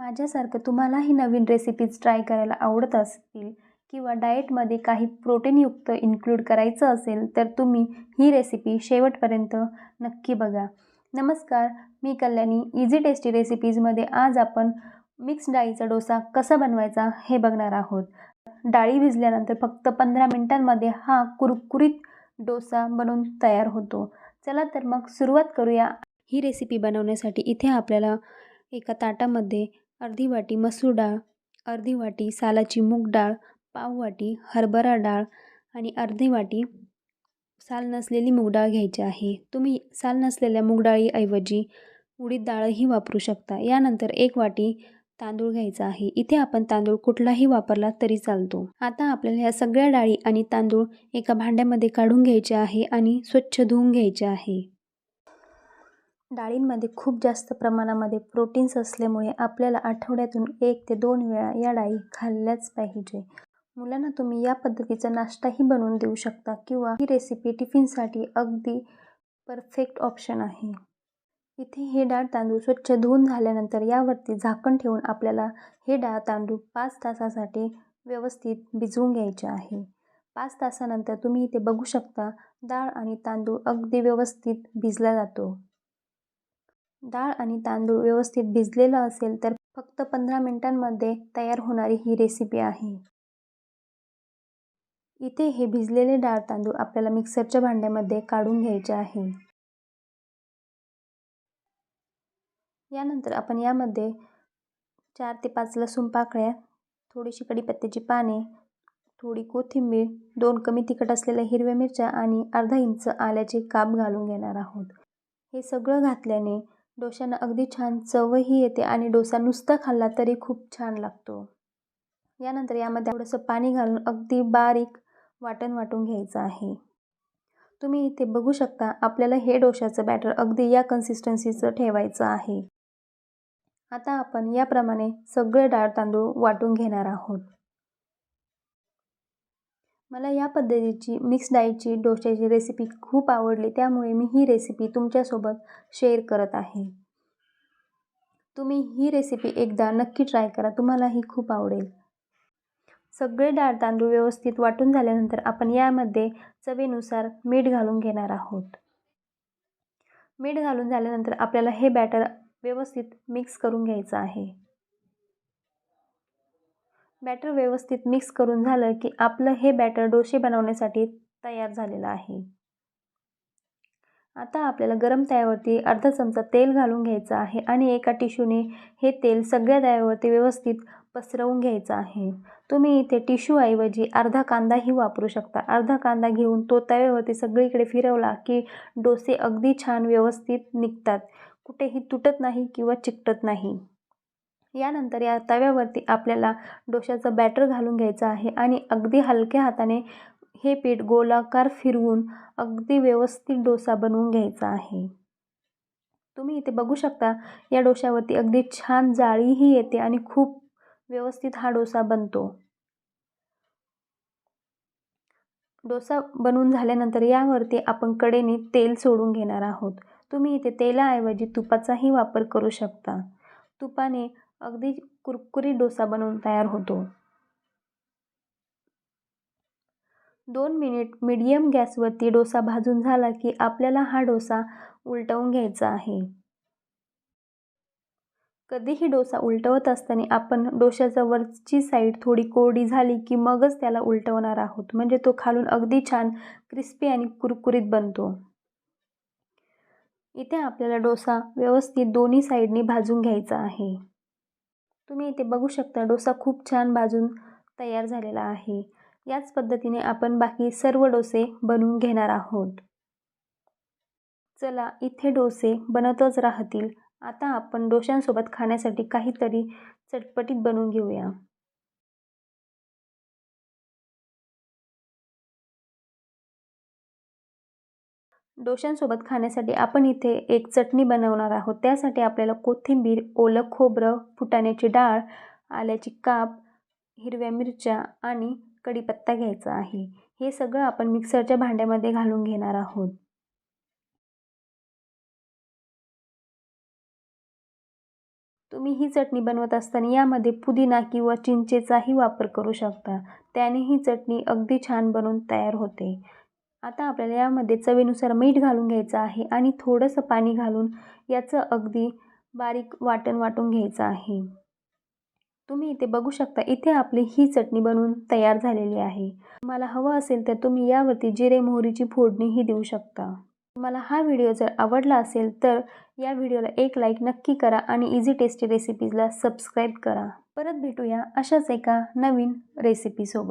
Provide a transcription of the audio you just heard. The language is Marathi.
माझ्यासारखं तुम्हालाही नवीन रेसिपीज ट्राय करायला आवडत असतील किंवा डाएटमध्ये काही प्रोटीनयुक्त इन्क्लूड करायचं असेल तर तुम्ही ही रेसिपी शेवटपर्यंत नक्की बघा. नमस्कार, मी कल्याणी. इझी टेस्टी रेसिपीजमध्ये आज आपण मिक्स डाळीचा डोसा कसा बनवायचा हे बघणार आहोत. डाळी भिजल्यानंतर फक्त 15 मिनिटांमध्ये हा कुरकुरीत डोसा बनवून तयार होतो. चला तर मग सुरुवात करूया. ही रेसिपी बनवण्यासाठी इथे आपल्याला एका ताटामध्ये अर्धी वाटी मसूर डाळ, अर्धी वाटी सालाची मूग डाळ, पाव वाटी हरभरा डाळ आणि अर्धी वाटी साल नसलेली मूग डाळ घ्यायची आहे. तुम्ही साल नसलेल्या मूग डाळीऐवजी उडीद डाळही वापरू शकता. यानंतर 1 वाटी तांदूळ घ्यायचा आहे. इथे आपण तांदूळ कुठलाही वापरला तरी चालतो. आता आपल्याला या सगळ्या डाळी आणि तांदूळ एका भांड्यामध्ये काढून घ्यायचे आहे आणि स्वच्छ धुवून घ्यायचे आहे. डाळींमध्ये खूप जास्त प्रमाणामध्ये प्रोटीन्स असल्यामुळे आपल्याला आठवड्यातून 1 ते 2 वेळा या डाळी खाल्ल्याच पाहिजे. मुलांना तुम्ही या पद्धतीचा नाश्ताही बनवून देऊ शकता किंवा ही रेसिपी टिफिनसाठी अगदी परफेक्ट ऑप्शन आहे. इथे हे डाळ तांदूळ स्वच्छ धुवून झाल्यानंतर यावरती झाकण ठेवून आपल्याला हे डाळ तांदूळ 5 तासासाठी व्यवस्थित भिजवून घ्यायचे आहे. 5 तासानंतर तुम्ही इथे बघू शकता डाळ आणि तांदूळ अगदी व्यवस्थित भिजला जातो. डाळ आणि तांदूळ व्यवस्थित भिजलेलं असेल तर फक्त 15 मिनिटांमध्ये तयार होणारी ही रेसिपी आहे. इथे हे भिजलेले डाळ तांदूळ आपल्याला मिक्सरच्या भांड्यामध्ये काढून घ्यायचे आहे. यानंतर आपण यामध्ये 4 ते 5 लसूण पाकळ्या, थोडीशी कढीपत्त्याची पाने, थोडी कोथिंबीर, 2 कमी तिखट असलेल्या हिरव्या मिरच्या आणि अर्धा इंच आल्याचे काप घालून घेणार आहोत. हे सगळं घातल्याने डोश्यांना अगदी छान चवही येते आणि डोसा नुसता खाल्ला तरी खूप छान लागतो. यानंतर यामध्ये थोडंसं पाणी घालून अगदी बारीक वाटून घ्यायचं आहे. तुम्ही इथे बघू शकता आपल्याला हे डोश्याचं बॅटर अगदी या कन्सिस्टन्सीचं ठेवायचं आहे. आता आपण याप्रमाणे सगळे डाळ तांदूळ वाटून घेणार आहोत. मला या पद्धतीची मिक्स डाळीची डोश्याची रेसिपी खूप आवडली, त्यामुळे मी ही रेसिपी तुमच्यासोबत शेअर करत आहे. तुम्ही ही रेसिपी एकदा नक्की ट्राय करा, तुम्हालाही खूप आवडेल. सगळे डाळ तांदूळ व्यवस्थित वाटून झाल्यानंतर आपण यामध्ये चवीनुसार मीठ घालून घेणार आहोत. मीठ घालून झाल्यानंतर आपल्याला हे बॅटर व्यवस्थित मिक्स करून घ्यायचं आहे. बॅटर व्यवस्थित मिक्स करून झालं की आपलं हे बॅटर डोसे बनवण्यासाठी तयार झालेलं आहे. आता आपल्याला गरम तव्यावरती अर्धा चमचा तेल घालून घ्यायचं आहे आणि एका टिश्यूने हे तेल सगळ्या तव्यावरती व्यवस्थित पसरवून घ्यायचं आहे. तुम्ही इथे टिश्यूऐवजी अर्धा कांदाही वापरू शकता. अर्धा कांदा घेऊन तो तव्यावरती सगळीकडे फिरवला की डोसे अगदी छान व्यवस्थित निघतात, कुठेही तुटत नाही किंवा चिकटत नाही. यानंतर या तव्यावरती आपल्याला डोश्याचं बॅटर घालून घ्यायचं आहे आणि अगदी हलक्या हाताने हे पीठ गोलाकार फिरवून अगदी व्यवस्थित डोसा बनवून घ्यायचा आहे. तुम्ही इथे बघू शकता या डोश्यावरती अगदी छान जाळीही येते आणि खूप व्यवस्थित हा डोसा बनतो. डोसा बनवून झाल्यानंतर यावरती आपण कढईने तेल सोडून घेणार आहोत. तुम्ही इथे तेलाऐवजी तुपाचाही वापर करू शकता. तुपाने अगदी कुरकुरीत डोसा बनवून तयार होतो. 2 मिनिट मीडियम गॅसवरती डोसा भाजून झाला की आपल्याला हा डोसा उलटवून घ्यायचा आहे. कधीही डोसा उलटवत असताना आपण डोश्याच्या वरची साईड थोडी कोरडी झाली की मगच त्याला उलटवणार आहोत, म्हणजे तो खालून अगदी छान क्रिस्पी आणि कुरकुरीत बनतो. इथे आपल्याला डोसा व्यवस्थित दोन्ही साईडनी भाजून घ्यायचा आहे. तुम्ही इथे बघू शकता डोसा खूप छान भाजून तयार झालेला आहे. याच पद्धतीने आपण बाकी सर्व डोसे बनवून घेणार आहोत. चला, इथे डोसे बनतच राहतील. आता आपण डोश्यांसोबत खाण्यासाठी काहीतरी चटपटीत बनवून घेऊया. डोश्यांसोबत खाण्यासाठी आपण इथे एक चटणी बनवणार आहोत. त्यासाठी आपल्याला कोथिंबीर, ओलं खोबरं, फुटाण्याची डाळ, आल्याची काप, हिरव्या मिरच्या आणि कढीपत्ता घ्यायचा आहे. हे सगळं आपण मिक्सरच्या भांड्यामध्ये घालून घेणार आहोत. तुम्ही ही चटणी बनवत असताना यामध्ये पुदिना किंवा चिंचेचाही वापर करू शकता. त्याने ही चटणी अगदी छान बनून तयार होते. आता आपल्याला यामध्ये चवीनुसार मीठ घालून घ्यायचं आहे आणि थोडंसं पाणी घालून याचं अगदी बारीक वाटण वाटून घ्यायचं आहे. तुम्ही इथे बघू शकता, इथे आपली ही चटणी बनवून तयार झालेली आहे. तुम्हाला हवं असेल तर तुम्ही यावरती जिरे मोहरीची फोडणीही देऊ शकता. तुम्हाला हा व्हिडिओ जर आवडला असेल तर या व्हिडिओला एक लाईक नक्की करा आणि इझी टेस्टी रेसिपीजला सबस्क्राईब करा. परत भेटूया अशाच एका नवीन रेसिपीसोबत.